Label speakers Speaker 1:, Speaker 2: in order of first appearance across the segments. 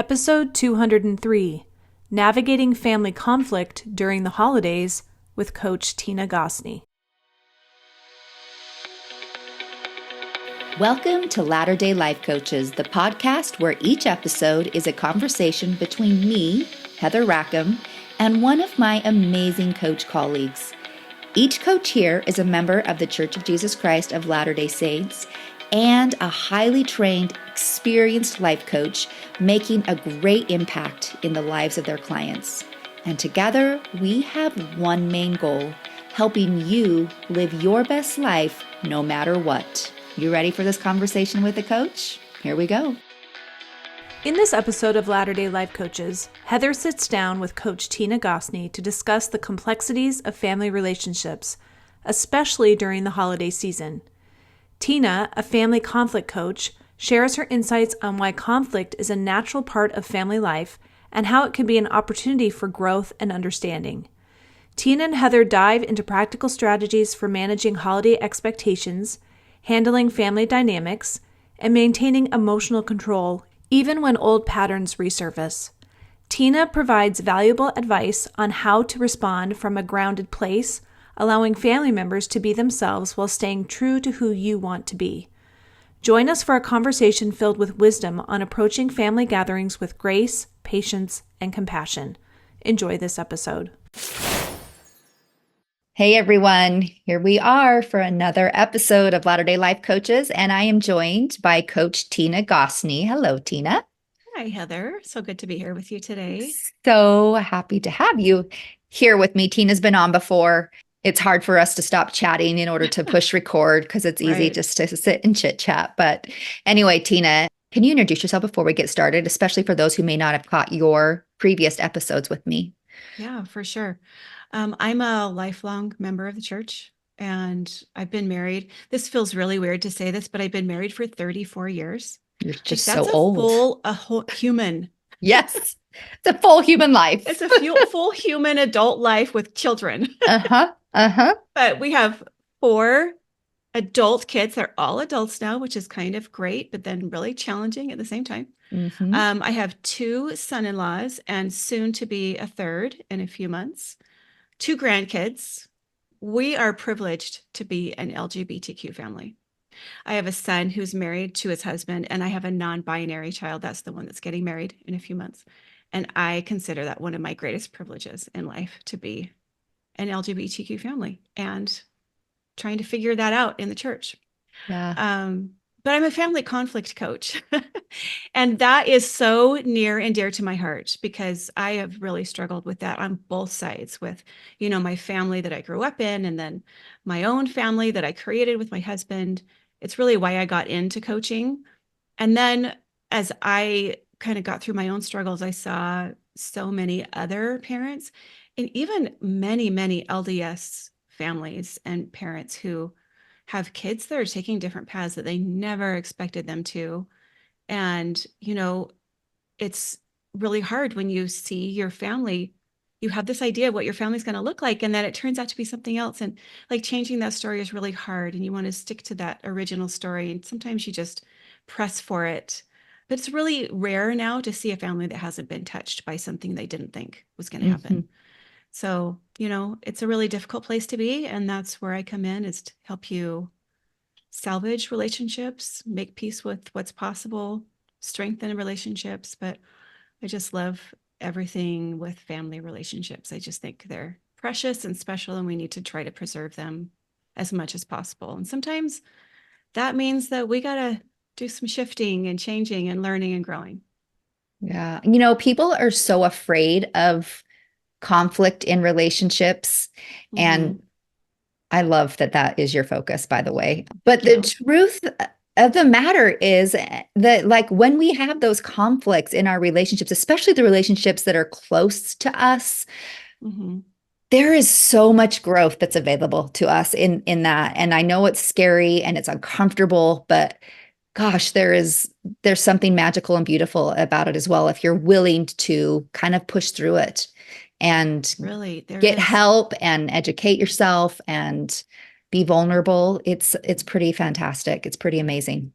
Speaker 1: Episode 203, Navigating Family Conflict During the Holidays with Coach Tina Gosney.
Speaker 2: Welcome to Latter-day Life Coaches, the podcast where each episode is a conversation between me, Heather Rackham, and one of my amazing coach colleagues. Each coach here is a member of the Church of Jesus Christ of Latter-day Saints and a highly trained, experienced life coach making a great impact in the lives of their clients. And together, we have one main goal, helping you live your best life no matter what. You ready for this conversation with a coach? Here we go.
Speaker 1: In this episode of Latter-day Life Coaches, Heather sits down with Coach Tina Gosney to discuss the complexities of family relationships, especially during the holiday season. Tina, a family conflict coach, shares her insights on why conflict is a natural part of family life and how it can be an opportunity for growth and understanding. Tina and Heather dive into practical strategies for managing holiday expectations, handling family dynamics, and maintaining emotional control even when old patterns resurface. Tina provides valuable advice on how to respond from a grounded place, allowing family members to be themselves while staying true to who you want to be. Join us for a conversation filled with wisdom on approaching family gatherings with grace, patience, and compassion. Enjoy this episode.
Speaker 2: Hey everyone, here we are for another episode of Latter-day Life Coaches, and I am joined by Coach Tina Gosney. Hello, Tina.
Speaker 3: Hi, Heather. So good to be here with you today.
Speaker 2: So happy to have you here with me. Tina's been on before. It's hard for us to stop chatting in order to push record because it's easy
Speaker 3: Right.
Speaker 2: just to sit and chit chat. But anyway, Tina, can you introduce yourself before we get started, especially for those who may not have caught your previous episodes with me?
Speaker 3: Yeah, for sure. I'm a lifelong member of the church and I've been married. This feels really weird to say this, but I've been married for 34 years.
Speaker 2: You're just
Speaker 3: That's
Speaker 2: so old.
Speaker 3: a whole human.
Speaker 2: Yes, it's a full human life.
Speaker 3: It's a full human adult life with children.
Speaker 2: Uh-huh.
Speaker 3: But we have 4 adult kids. They're all adults now, which is kind of great, but then really challenging at the same time.
Speaker 2: Mm-hmm.
Speaker 3: I have 2 son-in-laws and soon to be a third in a few months. 2 grandkids. We are privileged to be an LGBTQ family. I have a son who's married to his husband, and I have a non-binary child. That's the one that's getting married in a few months. And I consider that one of my greatest privileges in life, to be an LGBTQ family and trying to figure that out in the church.
Speaker 2: Yeah.
Speaker 3: But I'm a family conflict coach. And that is so near and dear to my heart because I have really struggled with that on both sides with, my family that I grew up in and then my own family that I created with my husband. It's really why I got into coaching. And then as I kind of got through my own struggles, I saw so many other parents and even many, many LDS families and parents who have kids that are taking different paths that they never expected them to. And, it's really hard when you see your family, you have this idea of what your family's going to look like, and then it turns out to be something else. And like changing that story is really hard. And you want to stick to that original story. And sometimes you just press for it. But it's really rare now to see a family that hasn't been touched by something they didn't think was going to happen. So, it's a really difficult place to be. And that's where I come in, is to help you salvage relationships, make peace with what's possible, strengthen relationships. But I just love everything with family relationships. I just think they're precious and special, and we need to try to preserve them as much as possible. And sometimes that means that we got to do some shifting and changing and learning and growing.
Speaker 2: Yeah. People are so afraid of conflict in relationships. And I love that that is your focus, by the way. But the truth of the matter is that, like, when we have those conflicts in our relationships, especially the relationships that are close to us, there is so much growth that's available to us in that. And I know it's scary and it's uncomfortable, but gosh, there's something magical and beautiful about it as well if you're willing to kind of push through it and
Speaker 3: Really,
Speaker 2: get help and educate yourself and be vulnerable. It's pretty fantastic. It's pretty amazing.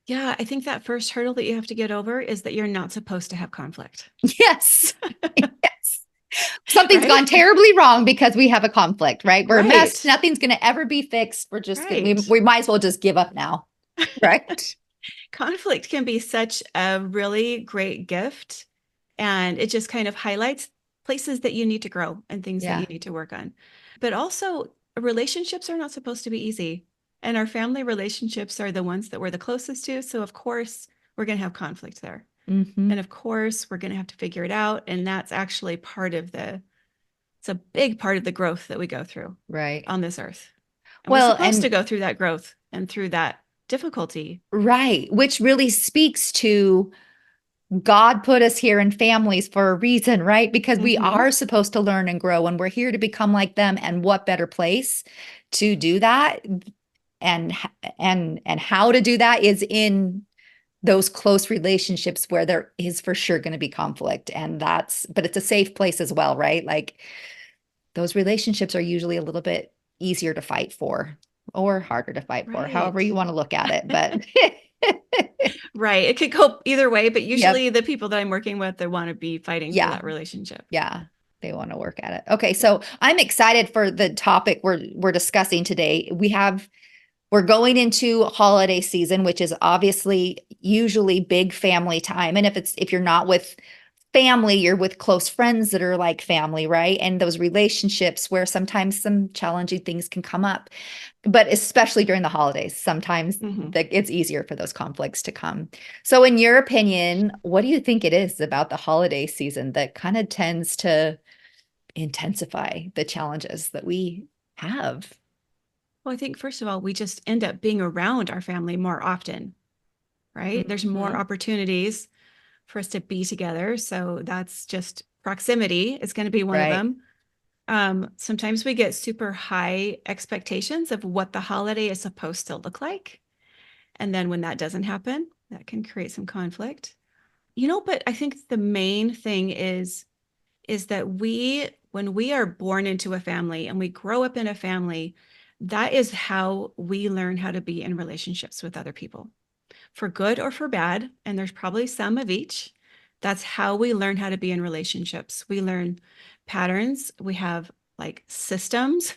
Speaker 3: Yeah, I think that first hurdle that you have to get over is that you're not supposed to have conflict.
Speaker 2: Yes. Yes. Something's gone
Speaker 3: Right?
Speaker 2: terribly wrong because we have a conflict, right? We're a mess.
Speaker 3: Right.
Speaker 2: Nothing's going to ever be fixed. We're just going
Speaker 3: Right.
Speaker 2: we might as well just give up now. Right.
Speaker 3: Conflict can be such a really great gift, and it just kind of highlights places that you need to grow and things that
Speaker 2: Yeah.
Speaker 3: you need to work on. But also, relationships are not supposed to be easy. And our family relationships are the ones that we're the closest to. So, of course, we're going to have conflict there.
Speaker 2: Mm-hmm.
Speaker 3: And of course, we're going to have to figure it out. And that's actually it's a big part of the growth that we go through
Speaker 2: Right.
Speaker 3: on this earth. And we're
Speaker 2: Well,
Speaker 3: supposed to go through that growth and through that difficulty.
Speaker 2: right, which really speaks to God put us here in families for a reason, right? Because we
Speaker 3: Mm-hmm.
Speaker 2: are supposed to learn and grow, and we're here to become like them. And what better place to do that? And and how to do that is in those close relationships where there is for sure going to be conflict. And but it's a safe place as well, right? Like those relationships are usually a little bit easier to fight for or harder to fight for, however
Speaker 3: Right.
Speaker 2: you want to look at it. But
Speaker 3: Right. It could go either way, but
Speaker 2: yep.
Speaker 3: usually the people that I'm working with, they want to be fighting for
Speaker 2: Yeah.
Speaker 3: that relationship.
Speaker 2: Yeah. They want to work at it. Okay. So I'm excited for the topic we're discussing today. We're going into holiday season, which is obviously usually big family time. And if you're not with family, you're with close friends that are like family, right? And those relationships where sometimes some challenging things can come up, but especially during the holidays, sometimes
Speaker 3: Mm-hmm.
Speaker 2: it's easier for those conflicts to come. So in your opinion, what do you think it is about the holiday season that kind of tends to intensify the challenges that we have?
Speaker 3: Well, I think first of all, we just end up being around our family more often, right? There's more
Speaker 2: Mhm.
Speaker 3: opportunities for us to be together. So that's just proximity is going to be one of
Speaker 2: Right.
Speaker 3: them. Sometimes we get super high expectations of what the holiday is supposed to look like. And then when that doesn't happen, that can create some conflict. But I think the main thing is that when we are born into a family and we grow up in a family, that is how we learn how to be in relationships with other people, for good or for bad. And there's probably some of each. That's how we learn how to be in relationships. We learn patterns. We have like systems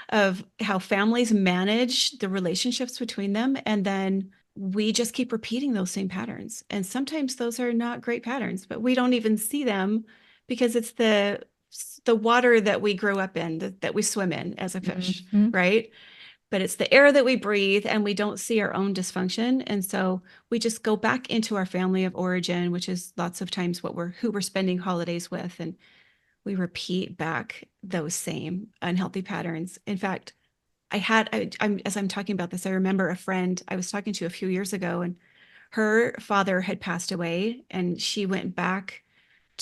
Speaker 3: of how families manage the relationships between them. And then we just keep repeating those same patterns. And sometimes those are not great patterns, but we don't even see them because it's the water that we grew up in, that we swim in as a fish,
Speaker 2: Mhm.
Speaker 3: right? But it's the air that we breathe and we don't see our own dysfunction. And so we just go back into our family of origin, which is lots of times who we're spending holidays with. And we repeat back those same unhealthy patterns. In fact, as I'm talking about this, I remember a friend I was talking to a few years ago, and her father had passed away, and she went back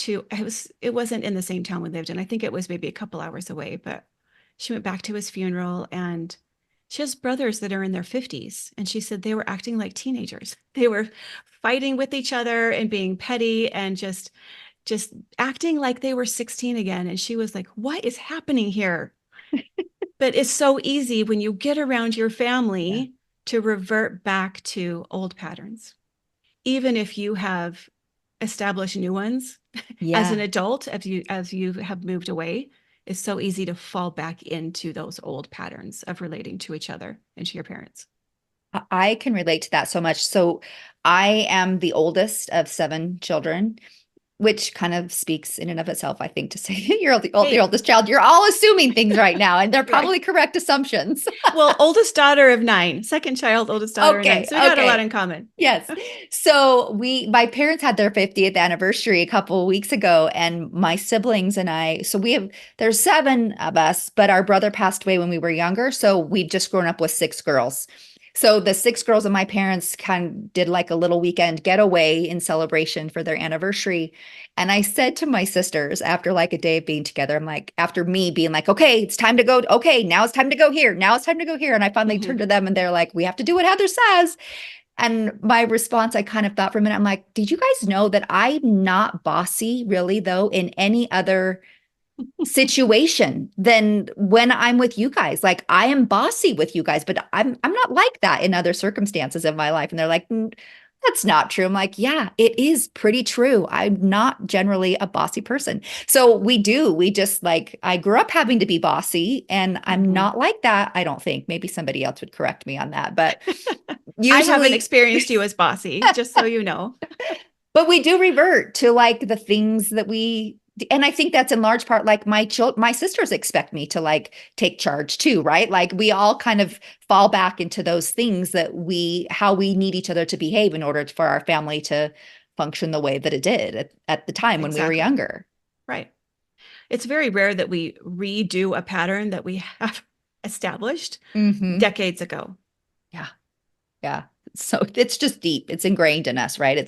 Speaker 3: it wasn't in the same town we lived in. I think it was maybe a couple hours away, but she went back to his funeral, and she has brothers that are in their 50s. And she said they were acting like teenagers. They were fighting with each other and being petty and just acting like they were 16 again. And she was like, what is happening here? But it's so easy when you get around your
Speaker 2: Yeah.
Speaker 3: family to revert back to old patterns, even if you have established new ones as an
Speaker 2: Yeah.
Speaker 3: adult, as you have moved away. It's so easy to fall back into those old patterns of relating to each other and to your parents.
Speaker 2: I can relate to that so much. So I am the oldest of seven children, which kind of speaks in and of itself, I think, to say the
Speaker 3: Hey,
Speaker 2: oldest child. You're all assuming things right now, and they're
Speaker 3: right.
Speaker 2: probably correct assumptions.
Speaker 3: Well, oldest daughter of nine, second child, oldest daughter of nine.
Speaker 2: Okay.
Speaker 3: So we got a lot
Speaker 2: Okay.
Speaker 3: in common.
Speaker 2: Yes. So my parents had their 50th anniversary a couple of weeks ago, and my siblings and I, so there's seven of us, but our brother passed away when we were younger. So we've just grown up with six girls. So the six girls and my parents kind of did like a little weekend getaway in celebration for their anniversary. And I said to my sisters after like a day of being together, I'm like, after me being like, okay, it's time to go. Okay, now it's time to go here. Now it's time to go here. And I finally
Speaker 3: Mhm.
Speaker 2: turned to them and they're like, we have to do what Heather says. And my response, I kind of thought for a minute, I'm like, did you guys know that I'm not bossy really though in any other situation than when I'm with you guys. Like I am bossy with you guys, but I'm not like that in other circumstances of my life. And they're like, that's not true. I'm like, yeah, it is pretty true. I'm not generally a bossy person. So we just like, I grew up having to be bossy and I'm not like that. I don't think. Maybe somebody else would correct me on that, but
Speaker 3: I haven't
Speaker 2: usually,
Speaker 3: experienced you as bossy, just so you know.
Speaker 2: but we do revert to like the things that and I think that's in large part like my sisters expect me to like take charge too, right? Like we all kind of fall back into those things that how we need each other to behave in order for our family to function the way that it did at the time when we were younger.
Speaker 3: Right. It's very rare that we redo a pattern that we have established decades ago.
Speaker 2: Yeah. Yeah. So it's just deep. It's ingrained in us, right?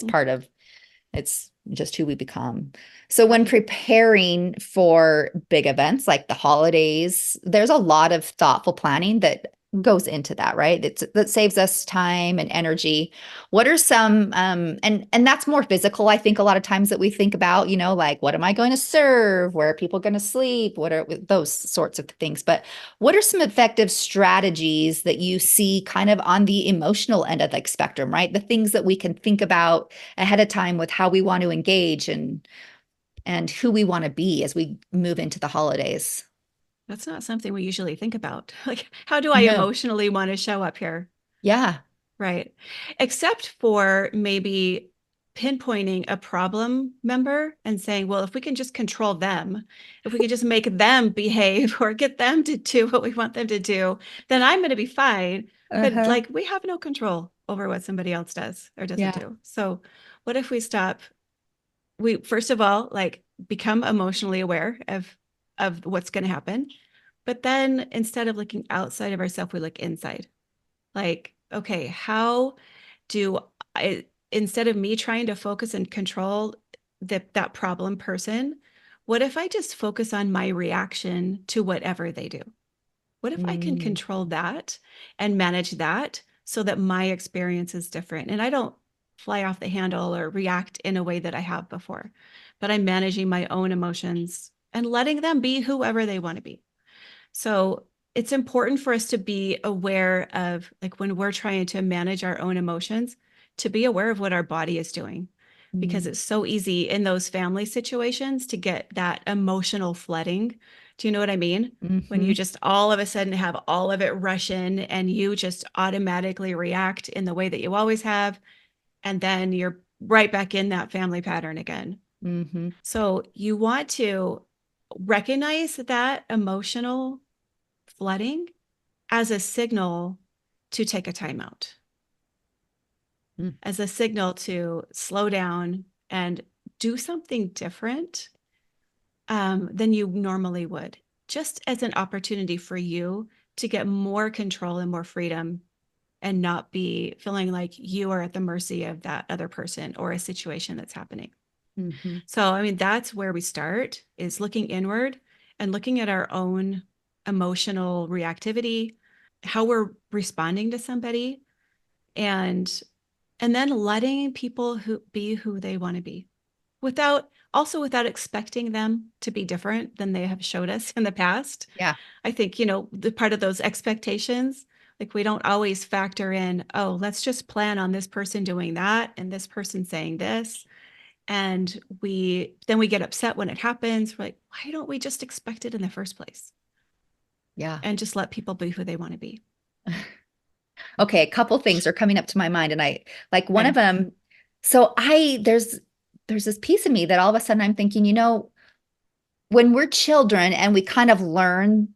Speaker 2: It's just who we become. So when preparing for big events like the holidays, there's a lot of thoughtful planning that goes into that, right? That saves us time and energy. What are some and that's more physical, I think a lot of times that we think about, like what am I going to serve? Where are people going to sleep? What are those sorts of things? But what are some effective strategies that you see kind of on the emotional end of the spectrum, right? The things that we can think about ahead of time with how we want to engage and who we want to be as we move into the holidays.
Speaker 3: That's not something we usually think about. Like, how do I
Speaker 2: No.
Speaker 3: emotionally want to show up here?
Speaker 2: Yeah.
Speaker 3: Right. Except for maybe pinpointing a problem member and saying, well, if we can just control them, if we can just make them behave or get them to do what we want them to do, then I'm going to be fine. But like, we have no control over what somebody else does or doesn't do. So what if we stop? We, first of all, like become emotionally aware of what's going to happen. But then instead of looking outside of ourselves, we look inside. Like, okay, how do I, instead of me trying to focus and control that problem person, what if I just focus on my reaction to whatever they do? What if I can control that and manage that so that my experience is different and I don't fly off the handle or react in a way that I have before, but I'm managing my own emotions and letting them be whoever they want to be. So it's important for us to be aware of, like, when we're trying to manage our own emotions, to be aware of what our body is doing, because it's so easy in those family situations to get that emotional flooding. Do you know what I mean? When you just all of a sudden have all of it rush in and you just automatically react in the way that you always have. And then you're right back in that family pattern again. So you want to recognize that emotional flooding as a signal to take a timeout, as a signal to slow down and do something different than you normally would, just as an opportunity for you to get more control and more freedom and not be feeling like you are at the mercy of that other person or a situation that's happening. So, I mean, that's where we start, is looking inward and looking at our own emotional reactivity, how we're responding to somebody, and then letting people be who they want to be, without expecting them to be different than they have showed us in the past.
Speaker 2: Yeah.
Speaker 3: I think, the part of those expectations, like, we don't always factor in, oh, let's just plan on this person doing that and this person saying this. And then we get upset when it happens. We're like, why don't we just expect it in the first place?
Speaker 2: Yeah.
Speaker 3: And just let people be who they want to be.
Speaker 2: Okay, a couple things are coming up to my mind, and I like one of them. So there's this piece of me that all of a sudden I'm thinking, when we're children and we kind of learn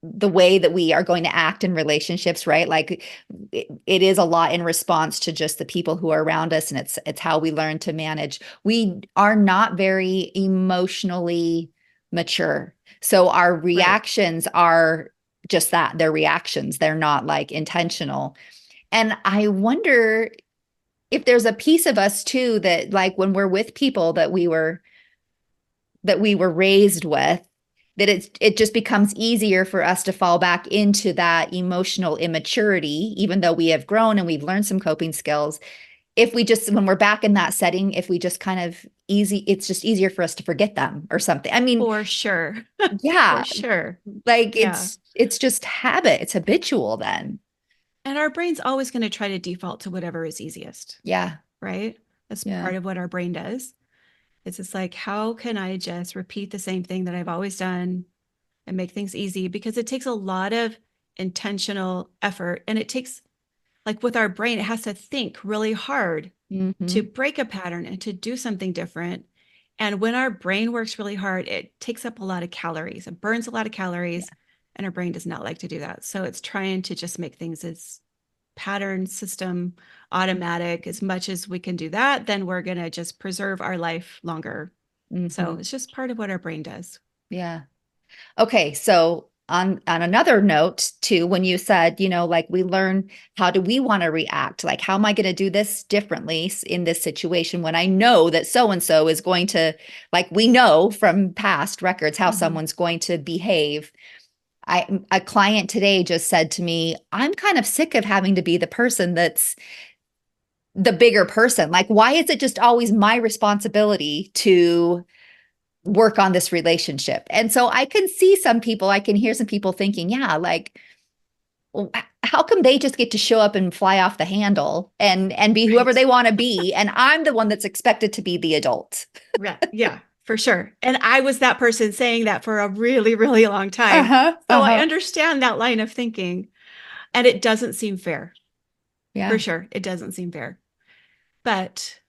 Speaker 2: the way that we are going to act in relationships, right? Like it is a lot in response to just the people who are around us, and it's how we learn to manage. We are not very emotionally mature. So our reactions are just that, they're reactions. They're not like intentional. And I wonder if there's a piece of us too that, like, when we're with people that we were raised with, that it just becomes easier for us to fall back into that emotional immaturity, even though we have grown and we've learned some coping skills. if we just, when we're back in that setting, if we just kind of it's just easier for us to forget them or something. I mean,
Speaker 3: For sure.
Speaker 2: yeah,
Speaker 3: For sure.
Speaker 2: like
Speaker 3: Yeah.
Speaker 2: it's just habit. It's habitual then.
Speaker 3: And our brain's always going to try to default to whatever is easiest,
Speaker 2: Yeah.
Speaker 3: right? That's
Speaker 2: Yeah.
Speaker 3: part of what our brain does. It's just like, how can I just repeat the same thing that I've always done and make things easy? Because it takes a lot of intentional effort. And it takes, like with our brain, it has to think really hard to
Speaker 2: Mm-hmm.
Speaker 3: break a pattern and to do something different. And when our brain works really hard, it takes up a lot of calories. It burns a lot of calories, and our brain does not like to do that. So it's trying to just make things as pattern system automatic. As much as we can do that, then we're going to just preserve our life longer. So
Speaker 2: Mm-hmm.
Speaker 3: it's just part of what our brain does.
Speaker 2: Yeah. Okay, so on another note too, when you said, like we learn how do we want to react? Like, how am I going to do this differently in this situation when I know that so and so is going to, like we know from past records how someone's going to behave. A client today just said to me, I'm kind of sick of having to be the person that's the bigger person. Like, why is it just always my responsibility to work on this relationship? And so I can hear some people thinking, yeah, like, well, how come they just get to show up and fly off the handle and be whoever they want to be, and I'm the one that's expected to be the adult?
Speaker 3: Right. Yeah, for sure. And I was that person saying that for a really, really long time.
Speaker 2: Uh-huh.
Speaker 3: So I
Speaker 2: Uh-huh.
Speaker 3: understand that line of thinking, and it doesn't seem fair.
Speaker 2: Yeah.
Speaker 3: For sure. It doesn't seem fair. But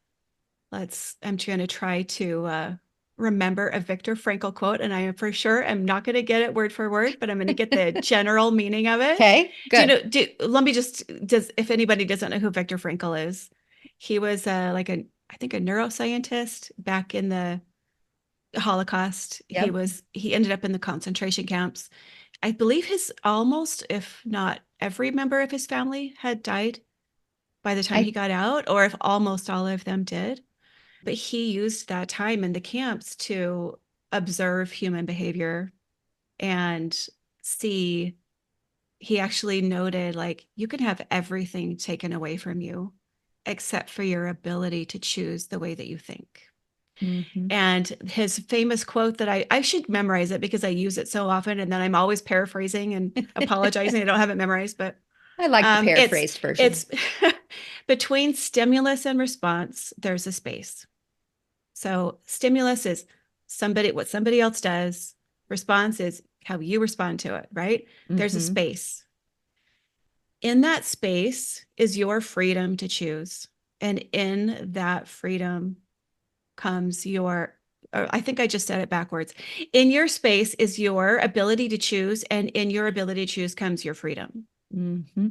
Speaker 3: I'm trying to try to remember a Viktor Frankl quote, and I am for sure am not going to get it word for word, but I'm going to get the general meaning of it.
Speaker 2: Okay, good.
Speaker 3: Let me if anybody doesn't know who Viktor Frankl is, he was I think a neuroscientist back in the Holocaust.
Speaker 2: Yep.
Speaker 3: He ended up in the concentration camps. I believe his almost, if not every member of his family had died by the time he got out, or if almost all of them did. But he used that time in the camps to observe human behavior and see. He actually noted, like, you can have everything taken away from you except for your ability to choose the way that you think.
Speaker 2: Mm-hmm.
Speaker 3: And his famous quote that I should memorize it because I use it so often, and then I'm always paraphrasing and apologizing. I don't have it memorized, but
Speaker 2: I like the paraphrased version.
Speaker 3: It's between stimulus and response, there's a space. So stimulus is what somebody else does. Response is how you respond to it, right? There's a space. In that space is your freedom to choose. And in that freedom comes I think I just said it backwards. In your space is your ability to choose, and in your ability to choose comes your freedom.
Speaker 2: Mm-hmm.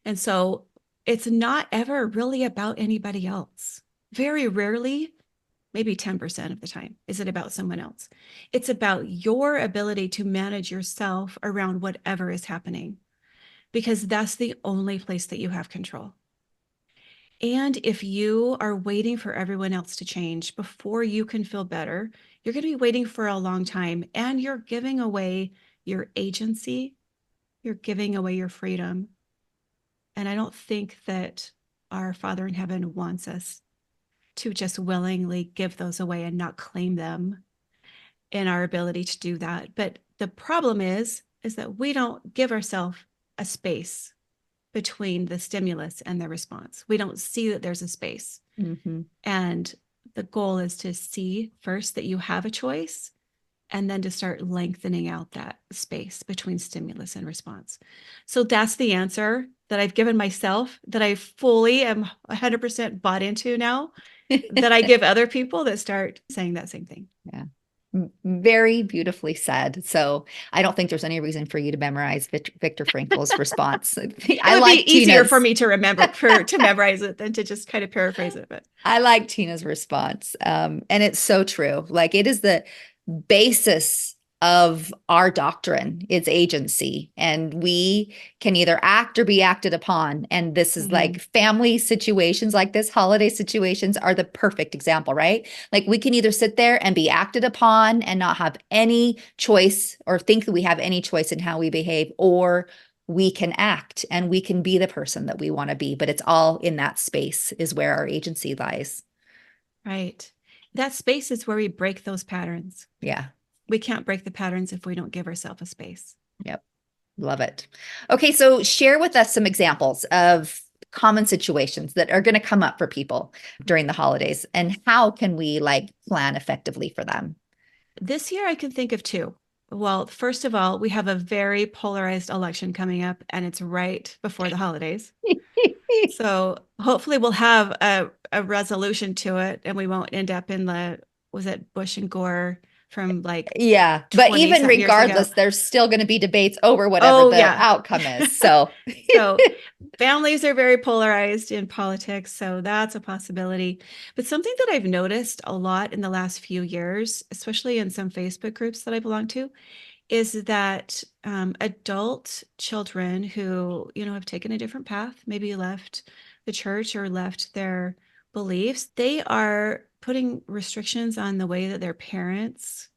Speaker 3: And so it's not ever really about anybody else. Very rarely, maybe 10% of the time, is it about someone else. It's about your ability to manage yourself around whatever is happening, because that's the only place that you have control. And if you are waiting for everyone else to change before you can feel better, you're going to be waiting for a long time, and you're giving away your agency. You're giving away your freedom. And I don't think that our Father in heaven wants us to just willingly give those away and not claim them in our ability to do that. But the problem is that we don't give ourselves a space between the stimulus and the response. We don't see that there's a space.
Speaker 2: Mm-hmm.
Speaker 3: And the goal is to see first that you have a choice, and then to start lengthening out that space between stimulus and response. So that's the answer that I've given myself, that I fully am 100% bought into now, that I give other people that start saying that same thing.
Speaker 2: Yeah. Very beautifully said. So I don't think there's any reason for you to memorize Viktor Frankl's response.
Speaker 3: It would be easier for me to remember, to memorize it than to just kind of paraphrase it. But
Speaker 2: I like Tina's response. And it's so true. Like, it is the basis of our doctrine, is agency, and we can either act or be acted upon. And this is like family situations like this, holiday situations are the perfect example, right? Like, we can either sit there and be acted upon and not have any choice, or think that we have any choice in how we behave, or we can act and we can be the person that we want to be. But it's all in that space is where our agency lies.
Speaker 3: Right. That space is where we break those patterns.
Speaker 2: Yeah.
Speaker 3: We can't break the patterns if we don't give ourselves a space.
Speaker 2: Yep. Love it. Okay. So share with us some examples of common situations that are going to come up for people during the holidays, and how can we like plan effectively for them?
Speaker 3: This year, I can think of two. Well, first of all, we have a very polarized election coming up, and it's right before the holidays. So hopefully we'll have a resolution to it, and we won't end up in was it Bush and Gore from like
Speaker 2: Yeah. But
Speaker 3: 20
Speaker 2: even
Speaker 3: something years ago?
Speaker 2: regardless, there's still going to be debates over whatever
Speaker 3: Oh,
Speaker 2: the
Speaker 3: yeah.
Speaker 2: outcome is. So,
Speaker 3: So families are very polarized in politics, so that's a possibility. But something that I've noticed a lot in the last few years, especially in some Facebook groups that I belong to, is that adult children who, have taken a different path, maybe left the church or left their beliefs, they are putting restrictions on the way that their parents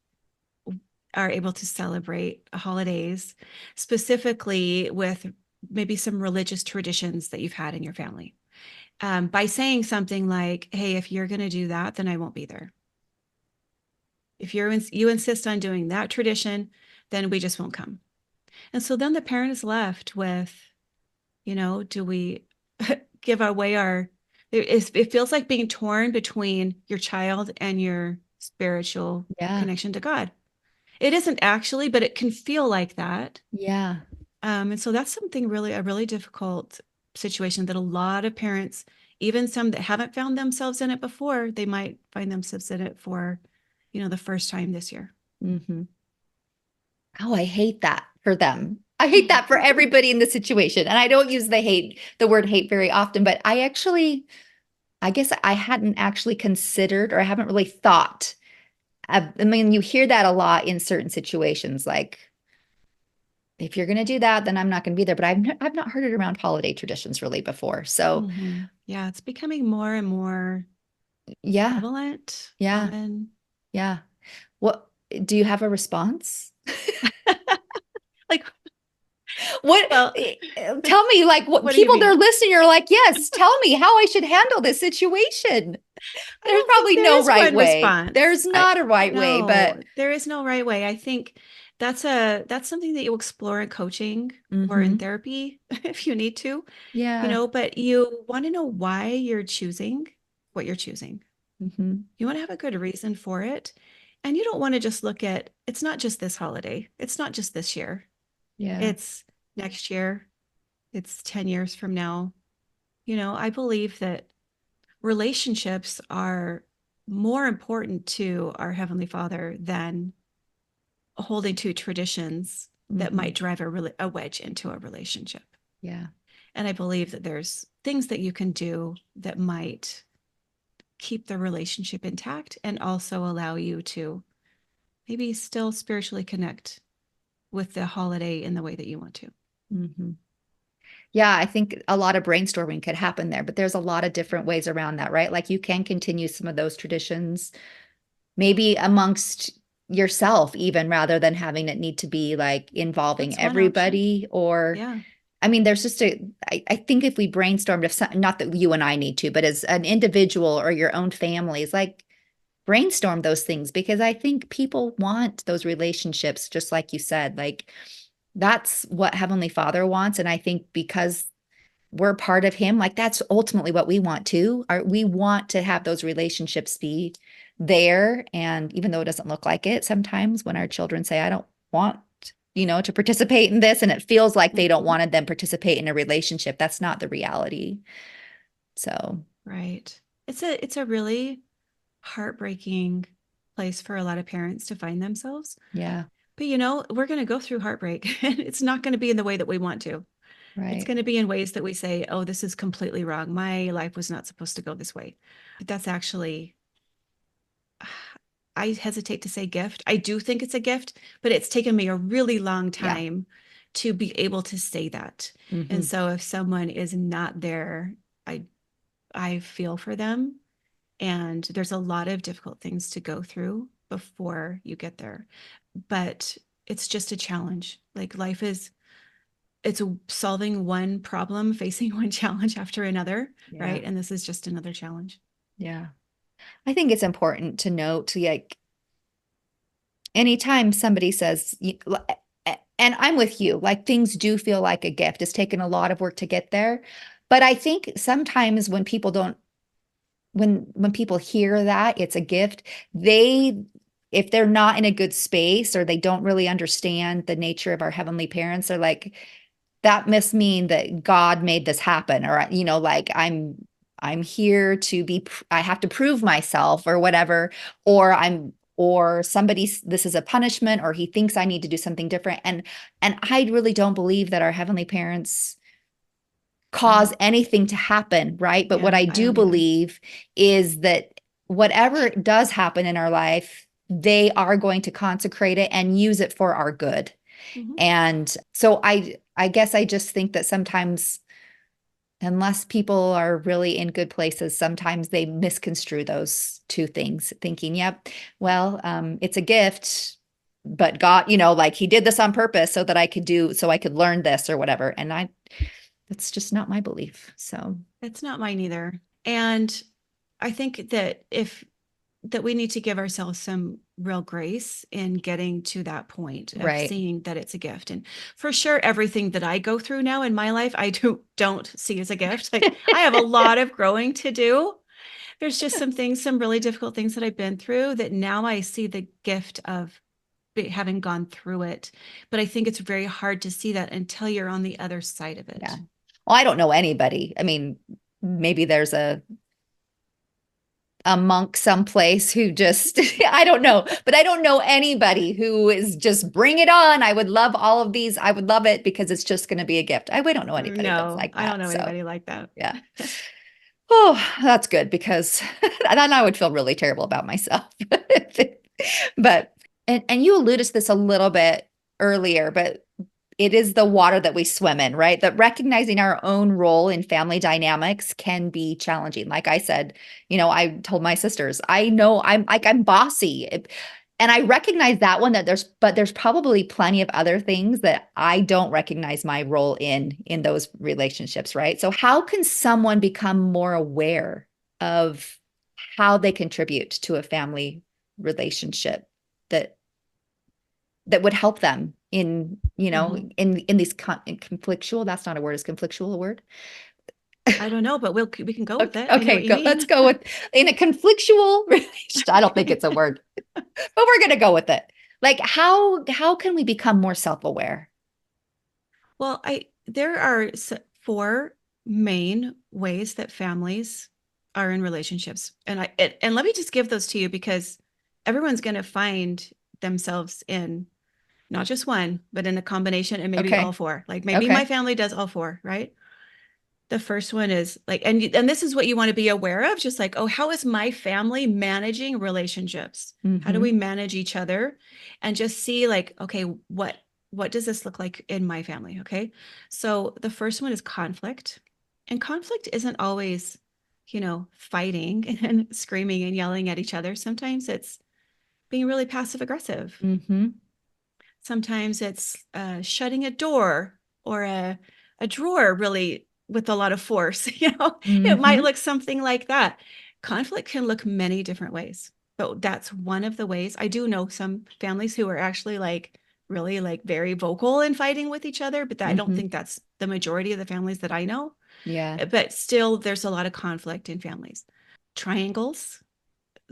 Speaker 3: are able to celebrate holidays, specifically with maybe some religious traditions that you've had in your family. By saying something like, hey, if you're going to do that, then I won't be there. If you insist on doing that tradition, then we just won't come. And so then the parent is left with, do we give away it feels like being torn between your child and your spiritual
Speaker 2: yeah.
Speaker 3: connection to God. It isn't actually, but it can feel like that.
Speaker 2: Yeah.
Speaker 3: And so that's a really difficult situation that a lot of parents, even some that haven't found themselves in it before, they might find themselves in it for, the first time this year.
Speaker 2: Mm-hmm. Oh, I hate that for them. I hate that for everybody in the situation. And I don't use the word hate very often, but I guess I hadn't actually considered, or I haven't really thought. I mean, you hear that a lot in certain situations, like, if you're going to do that, then I'm not going to be there. But I've not heard it around holiday traditions really before. So
Speaker 3: yeah, it's becoming more and more prevalent, common.
Speaker 2: Yeah. What do you have a response?
Speaker 3: Like,
Speaker 2: what?
Speaker 3: well,
Speaker 2: tell me, like, what people that are listening are like, yes, tell me how I should handle this situation. There's probably no right way.
Speaker 3: Response.
Speaker 2: There's not a right way, but
Speaker 3: there is no right way. I think that's something that you explore in coaching or in therapy if you need to.
Speaker 2: Yeah.
Speaker 3: But you want to know why you're choosing what you're choosing. You want to have a good reason for it. And you don't want to just look at, it's not just this holiday. It's not just this year.
Speaker 2: Yeah.
Speaker 3: It's next year. It's 10 years from now. I believe that relationships are more important to our Heavenly Father than holding to traditions that might drive a wedge into a relationship.
Speaker 2: Yeah.
Speaker 3: And I believe that there's things that you can do that might keep the relationship intact and also allow you to maybe still spiritually connect with the holiday in the way that you want to.
Speaker 2: Yeah, I think a lot of brainstorming could happen there, but there's a lot of different ways around that, right? Like, you can continue some of those traditions, maybe amongst yourself, even rather than having it need to be like involving everybody. Or, I mean, there's just I think if we brainstormed, not that you and I need to, but as an individual or your own families, like, brainstorm those things, because I think people want those relationships, just like you said, like, that's what Heavenly Father wants. And I think because we're part of him, like, that's ultimately what we want too. We want to have those relationships be there. And even though it doesn't look like it sometimes, when our children say, I don't want, to participate in this, and it feels like they don't want to then participate in a relationship, that's not the reality. So,
Speaker 3: right. It's a really heartbreaking place for a lot of parents to find themselves.
Speaker 2: Yeah.
Speaker 3: But we're going to go through heartbreak, and it's not going to be in the way that we want to.
Speaker 2: Right.
Speaker 3: It's going to be in ways that we say, oh, this is completely wrong. My life was not supposed to go this way. But that's actually, I hesitate to say gift. I do think it's a gift, but it's taken me a really long time to be able to say that. And so if someone is not there, I feel for them. And there's a lot of difficult things to go through before you get there. But it's just a challenge. Like, life is it's solving one problem, facing one challenge after another,
Speaker 2: Yeah.
Speaker 3: right? And this is just another challenge.
Speaker 2: Yeah. I think it's important to note, like, anytime somebody says, and I'm with you, like, things do feel like a gift. It's taken a lot of work to get there. But I think sometimes when people don't, when people hear that it's a gift, if they're not in a good space or they don't really understand the nature of our heavenly parents, they're like, that must mean that God made this happen, or, like, I'm here to be, I have to prove myself or whatever, or this is a punishment, or he thinks I need to do something different. And I really don't believe that our heavenly parents cause anything to happen, right? But what I do believe is that whatever does happen in our life, they are going to consecrate it and use it for our good. Mm-hmm. And so I guess I just think that sometimes, unless people are really in good places, sometimes they misconstrue those two things, thinking, yep, well, it's a gift, but God, like, he did this on purpose so that I could learn this or whatever. And that's just not my belief. So
Speaker 3: it's not mine either. And I think that we need to give ourselves some real grace in getting to that point of seeing that it's a gift. And for sure, everything that I go through now in my life, I don't see as a gift. Like, I have a lot of growing to do. There's just some really difficult things that I've been through that now I see the gift of having gone through it. But I think it's very hard to see that until you're on the other side of it.
Speaker 2: Yeah. Well, I don't know anybody. I mean, maybe there's a monk someplace who just, I don't know, but I don't know anybody who is just, bring it on. I would love all of these. I would love it because it's just going to be a gift. We don't know anybody that's like that.
Speaker 3: I don't know anybody like that.
Speaker 2: Yeah. Oh, that's good, because then I would feel really terrible about myself. But, and you alluded to this a little bit earlier, but it is the water that we swim in, right? That recognizing our own role in family dynamics can be challenging. Like I said, I told my sisters, I know I'm bossy. And I recognize that one, but there's probably plenty of other things that I don't recognize my role in those relationships, right? So how can someone become more aware of how they contribute to a family relationship that would help them in these conflictual, that's not a word, is conflictual a word?
Speaker 3: I don't know, but we can go with it.
Speaker 2: Okay, let's go with, in a conflictual relationship. I don't think it's a word, but we're going to go with it. Like, how can we become more self-aware?
Speaker 3: Well, there are 4 main ways that families are in relationships. And let me just give those to you, because everyone's going to find themselves in not just one, but in a combination, and maybe all 4. Like, maybe my family does all 4, right? The first one is like, and this is what you want to be aware of, just like, oh, how is my family managing relationships? Mm-hmm. How do we manage each other? And just see, like, okay, what does this look like in my family? Okay. So the first one is conflict. And conflict isn't always, fighting and screaming and yelling at each other. Sometimes it's being really passive aggressive. Mm-hmm. Sometimes it's shutting a door or a drawer really with a lot of force. Mm-hmm. It might look something like that. Conflict can look many different ways, but that's one of the ways. I do know some families who are actually like really like very vocal in fighting with each other, but I don't think that's the majority of the families that I know. Yeah. But still, there's a lot of conflict in families. Triangles.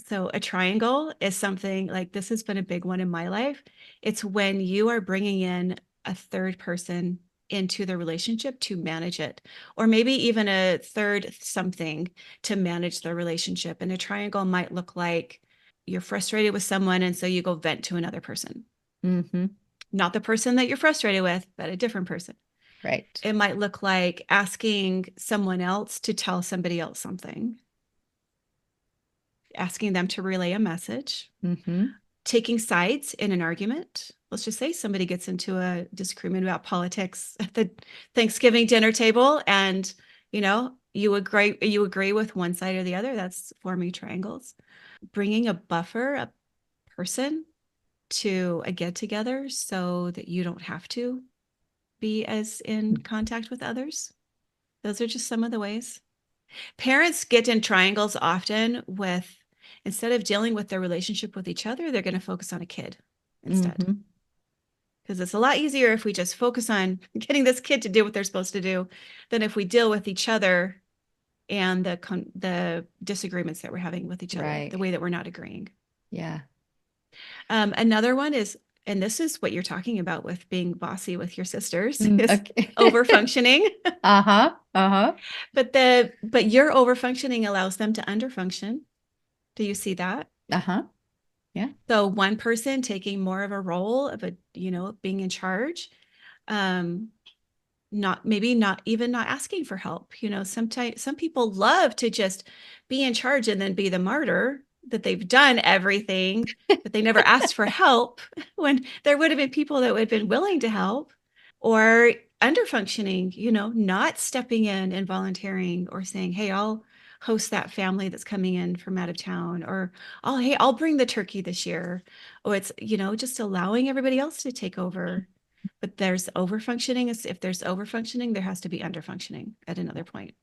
Speaker 3: So a triangle is something like, this has been a big one in my life. It's when you are bringing in a third person into the relationship to manage it, or maybe even a third something to manage the relationship. And a triangle might look like you're frustrated with someone, and so you go vent to another person. Mm-hmm. Not the person that you're frustrated with, but a different person. Right. It might look like asking someone else to tell somebody else something. Asking them to relay a message, taking sides in an argument. Let's just say somebody gets into a disagreement about politics at the Thanksgiving dinner table, and you agree with one side or the other. That's forming triangles. Bringing a buffer, a person, to a get together so that you don't have to be as in contact with others. Those are just some of the ways. Parents get in triangles often with, instead of dealing with their relationship with each other, they're going to focus on a kid instead.
Speaker 2: Mm-hmm.
Speaker 3: Because it's a lot easier if we just focus on getting this kid to do what they're supposed to do than if we deal with each other and the disagreements that we're having with each other,
Speaker 2: Right.
Speaker 3: the way that we're not agreeing.
Speaker 2: Yeah.
Speaker 3: Another one is, and this is what you're talking about with being bossy with your sisters, is
Speaker 2: Okay.
Speaker 3: over-functioning.
Speaker 2: Uh-huh. Uh-huh.
Speaker 3: But your over-functioning allows them to under-function. Do you see that?
Speaker 2: Uh-huh. Yeah.
Speaker 3: So one person taking more of a role of being in charge, not even not asking for help. Sometimes some people love to just be in charge and then be the martyr that they've done everything, but they never asked for help when there would have been people that would have been willing to help. Or under functioning, not stepping in and volunteering or saying, hey, I'll host that family that's coming in from out of town, or hey, I'll bring the turkey this year. Or it's, just allowing everybody else to take over. But there's over-functioning. If there's over-functioning, there has to be under-functioning at another point.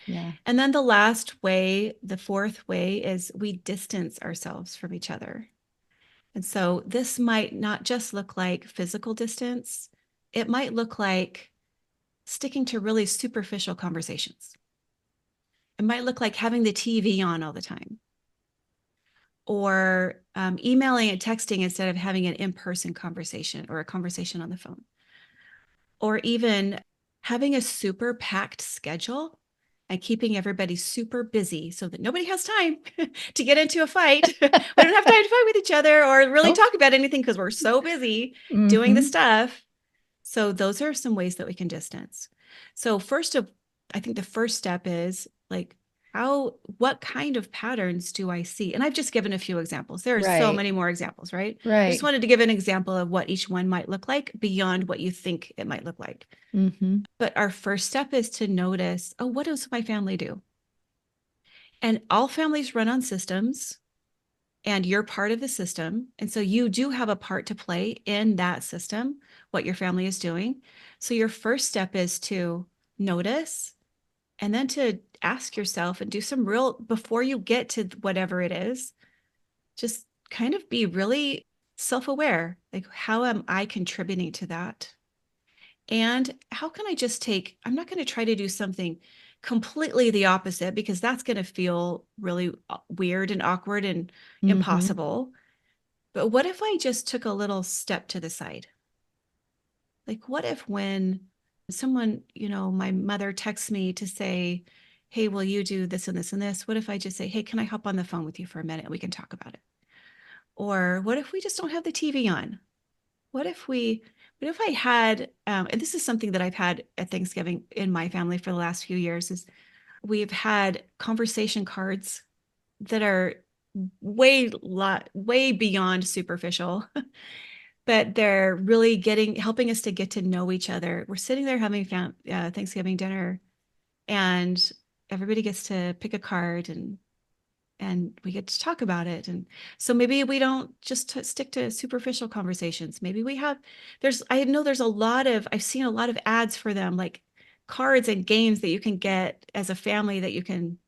Speaker 2: Yeah.
Speaker 3: And then the fourth way is we distance ourselves from each other. And so this might not just look like physical distance. It might look like sticking to really superficial conversations. It might look like having the TV on all the time, or emailing and texting instead of having an in-person conversation or a conversation on the phone, or even having a super packed schedule and keeping everybody super busy so that nobody has time to get into a fight. We don't have time to fight with each other or really talk about anything because we're so busy doing the stuff. So those are some ways that we can distance. So I think the first step is like, what kind of patterns do I see? And I've just given a few examples. There are so many more examples, right?
Speaker 2: Right.
Speaker 3: I just wanted to give an example of what each one might look like beyond what you think it might look like.
Speaker 2: Mm-hmm.
Speaker 3: But our first step is to notice, what does my family do? And all families run on systems, and you're part of the system. And so you do have a part to play in that system, what your family is doing. So your first step is to notice, and then to ask yourself and do some before you get to whatever it is, just kind of be really self-aware. Like, how am I contributing to that? And how can I I'm not going to try to do something completely the opposite, because that's going to feel really weird and awkward and impossible. But what if I just took a little step to the side? Like, what if when someone, my mother texts me to say, hey, will you do this and this and this? What if I just say, hey, can I hop on the phone with you for a minute and we can talk about it? Or what if we just don't have the TV on? What if I had, and this is something that I've had at Thanksgiving in my family for the last few years, is we've had conversation cards that are way beyond superficial, but they're really helping us to get to know each other. We're sitting there having Thanksgiving dinner, and everybody gets to pick a card, and we get to talk about it. And so maybe we don't just stick to superficial conversations. Maybe I've seen a lot of ads for them, like cards and games that you can get as a family that you can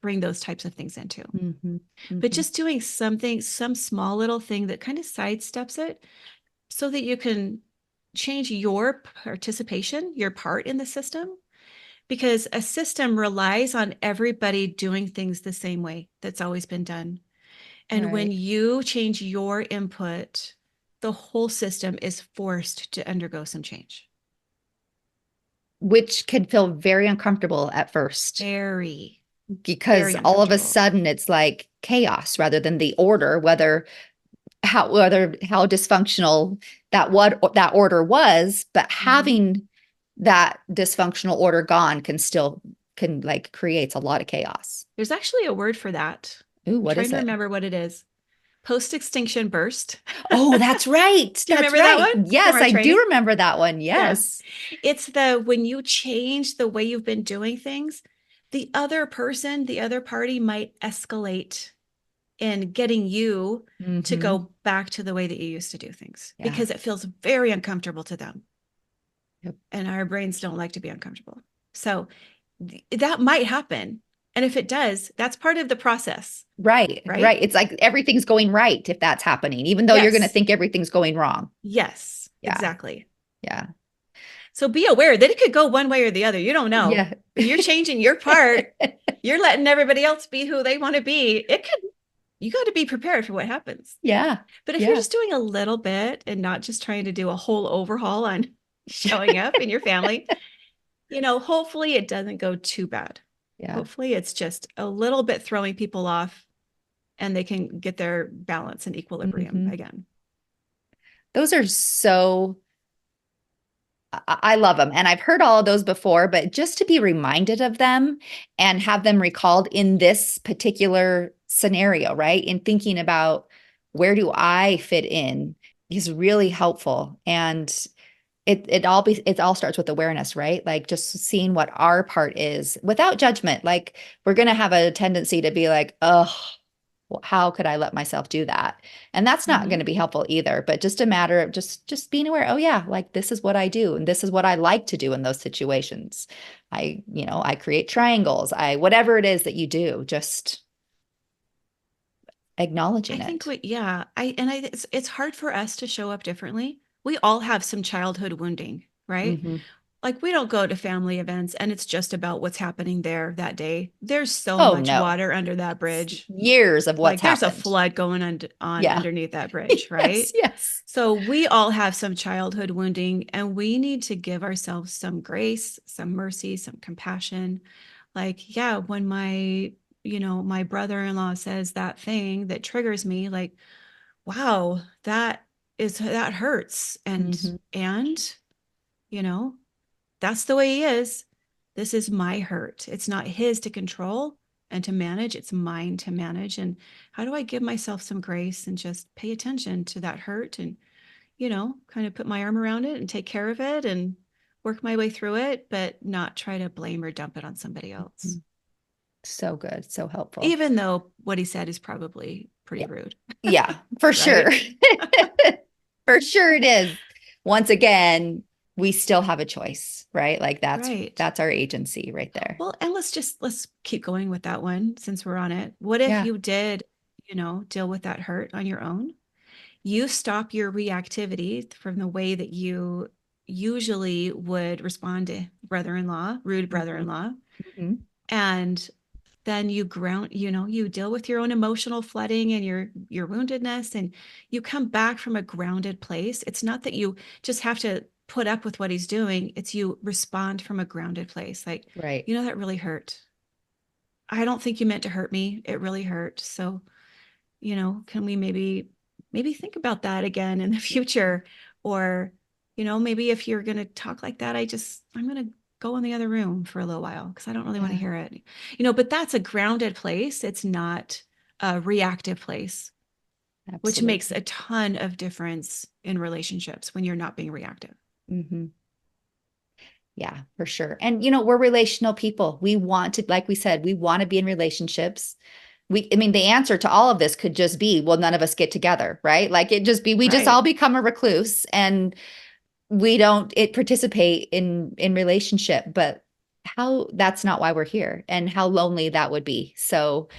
Speaker 3: bring those types of things into. But just doing some small little thing that kind of sidesteps it so that you can change your participation, your part in the system. Because a system relies on everybody doing things the same way that's always been done. And when you change your input, the whole system is forced to undergo some change.
Speaker 2: Which can feel very uncomfortable at first. Because all of a sudden it's like chaos rather than the order, how dysfunctional that order was, but having that dysfunctional order gone can like creates a lot of chaos.
Speaker 3: There's actually a word for that.
Speaker 2: Ooh, what is it?
Speaker 3: I'm trying to remember what it is. Post-extinction burst.
Speaker 2: Oh, that's right.
Speaker 3: Do you remember that one?
Speaker 2: Yes, I do remember that one. Yes.
Speaker 3: Yeah. It's when you change the way you've been doing things, the other party might escalate in getting you to go back to the way that you used to do things, because it feels very uncomfortable to them.
Speaker 2: Yep.
Speaker 3: and our brains don't like to be uncomfortable. So that might happen. And if it does, that's part of the process.
Speaker 2: Right. It's like everything's going right if that's happening, even though you're going to think everything's going wrong.
Speaker 3: Yes,
Speaker 2: Yeah.
Speaker 3: exactly.
Speaker 2: Yeah.
Speaker 3: So be aware that it could go one way or the other. You don't know.
Speaker 2: Yeah.
Speaker 3: But you're changing your part. You're letting everybody else be who they want to be. You got to be prepared for what happens.
Speaker 2: Yeah.
Speaker 3: But if you're just doing a little bit and not just trying to do a whole overhaul on showing up in your family, hopefully it doesn't go too bad.
Speaker 2: Yeah.
Speaker 3: Hopefully it's just a little bit throwing people off and they can get their balance and equilibrium again.
Speaker 2: Those are I love them. And I've heard all of those before, but just to be reminded of them and have them recalled in this particular scenario, right? In thinking about where do I fit in is really helpful. And it all starts with awareness, right? Like just seeing what our part is without judgment. Like we're going to have a tendency to be like, oh, well, how could I let myself do that? And that's not going to be helpful either, but just a matter of just being aware. Oh yeah, like this is what I do. And this is what I like to do in those situations. I create triangles. Whatever it is that you do, just acknowledging it.
Speaker 3: I think it's hard for us to show up differently. We all have some childhood wounding, right? Like we don't go to family events and it's just about what's happening there that day. There's so much water under that bridge.
Speaker 2: Years of what's happened.
Speaker 3: There's a flood going on underneath that bridge, right?
Speaker 2: Yes.
Speaker 3: So we all have some childhood wounding and we need to give ourselves some grace, some mercy, some compassion. Like, yeah, when my brother-in-law says that thing that triggers me, like, wow, that hurts. And that's the way he is. This is my hurt. It's not his to control and to manage. It's mine to manage. And how do I give myself some grace and just pay attention to that hurt and, kind of put my arm around it and take care of it and work my way through it, but not try to blame or dump it on somebody else.
Speaker 2: So good. So helpful.
Speaker 3: Even though what he said is probably pretty rude.
Speaker 2: Yeah, for sure. For sure it is. Once again, we still have a choice, right? Like that's our agency right there.
Speaker 3: Well, and let's keep going with that one since we're on it. What if you did, deal with that hurt on your own? You stop your reactivity from the way that you usually would respond to rude brother-in-law. And then you you deal with your own emotional flooding and your woundedness, and you come back from a grounded place. It's not that you just have to put up with what he's doing. It's you respond from a grounded place. Like, that really hurt. I don't think you meant to hurt me. It really hurt. So, can we maybe think about that again in the future? Or, maybe if you're going to talk like that, I'm going to go in the other room for a little while because I don't really want to hear it. But that's a grounded place. It's not a reactive place, which makes a ton of difference in relationships when you're not being reactive.
Speaker 2: Yeah, for sure. And, we're relational people. We want to, like we said, we want to be in relationships. The answer to all of this could just be, well, none of us get together, right? Like we just all become a recluse and we don't participate in relationship, but that's not why we're here and how lonely that would be. So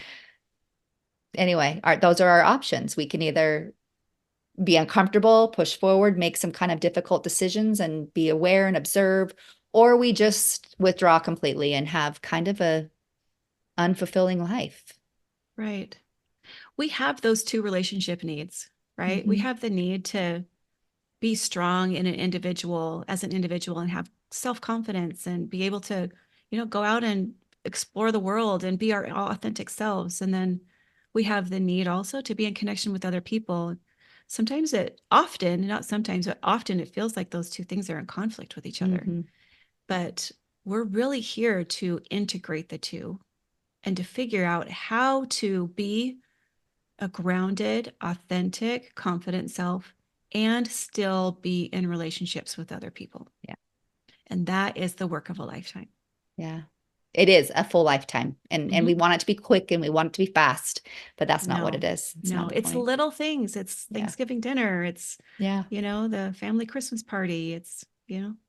Speaker 2: anyway, those are our options. We can either be uncomfortable, push forward, make some kind of difficult decisions and be aware and observe, or we just withdraw completely and have kind of a unfulfilling life.
Speaker 3: Right. We have those two relationship needs, right? We have the need to be strong as an individual and have self-confidence and be able to, go out and explore the world and be our authentic selves. And then we have the need also to be in connection with other people. Often it feels like those two things are in conflict with each other. But we're really here to integrate the two and to figure out how to be a grounded, authentic, confident self and still be in relationships with other people.
Speaker 2: Yeah.
Speaker 3: And that is the work of a lifetime.
Speaker 2: Yeah. It is a full lifetime. And we want it to be quick and we want it to be fast, but that's not what it is.
Speaker 3: It's little things. It's Thanksgiving dinner. It's, the family Christmas party. It's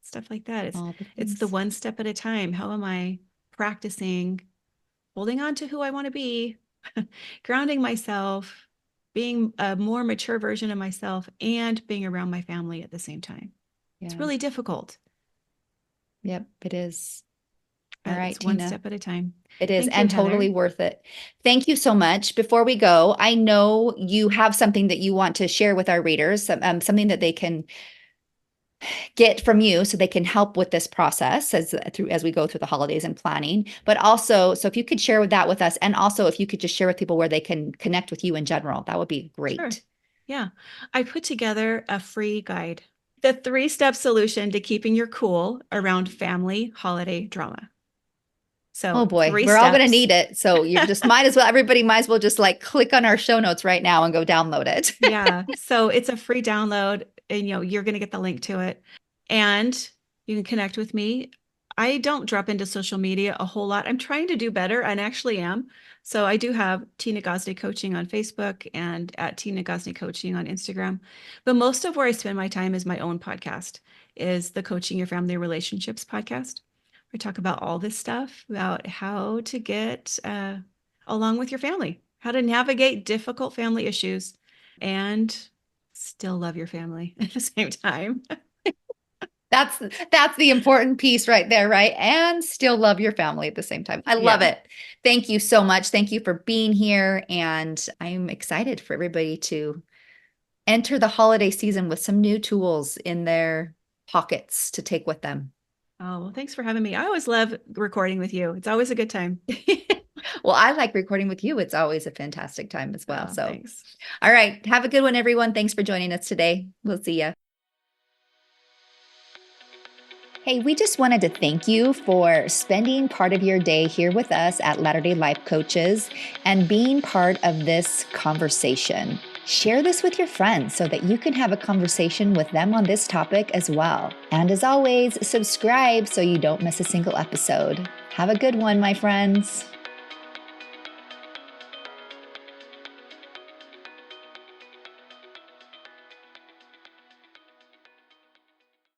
Speaker 3: stuff like that. It's the
Speaker 2: things.
Speaker 3: one step at a time. How am I practicing holding on to who I want to be, grounding myself, being a more mature version of myself, and being around my family at the same time.
Speaker 2: Yeah.
Speaker 3: It's really difficult.
Speaker 2: Yep, it is. All right,
Speaker 3: it's one
Speaker 2: Tina.
Speaker 3: step at a time.
Speaker 2: It is,
Speaker 3: Thank you,
Speaker 2: and
Speaker 3: Heather.
Speaker 2: totally worth it. Thank you so much. Before we go, I know you have something that you want to share with our readers, something that they can get from you so they can help with this process as we go through the holidays and planning. But also, so if you could share that with us, and also if you could just share with people where they can connect with you in general, that would be great.
Speaker 3: Sure. Yeah. I put together a free guide, the 3-step solution to keeping your cool around family holiday drama. So,
Speaker 2: oh boy,
Speaker 3: 3
Speaker 2: we're all going to
Speaker 3: steps.
Speaker 2: need it. So you just everybody might as well just like click on our show notes right now and go download it.
Speaker 3: Yeah. So it's a free download, and you're going to get the link to it, and you can connect with me. I don't drop into social media a whole lot. I'm trying to do better, and actually am. So I do have Tina Gosney Coaching on Facebook and at Tina Gosney Coaching on Instagram. But most of where I spend my time is my own podcast, is the Coaching Your Family Relationships podcast. We talk about all this stuff about how to get along with your family, how to navigate difficult family issues and still love your family at the same time.
Speaker 2: That's the important piece right there, right? And still love your family at the same time. I love it. Thank you so much. Thank you for being here. And I'm excited for everybody to enter the holiday season with some new tools in their pockets to take with them.
Speaker 3: Oh, well, thanks for having me. I always love recording with you. It's always a good time.
Speaker 2: Well, I like recording with you. It's always a fantastic time as well. So,
Speaker 3: thanks.
Speaker 2: All right. Have a good one, everyone. Thanks for joining us today. We'll see you. Hey, we just wanted to thank you for spending part of your day here with us at Latter-day Life Coaches and being part of this conversation. Share this with your friends so that you can have a conversation with them on this topic as well. And as always, subscribe so you don't miss a single episode. Have a good one, my friends.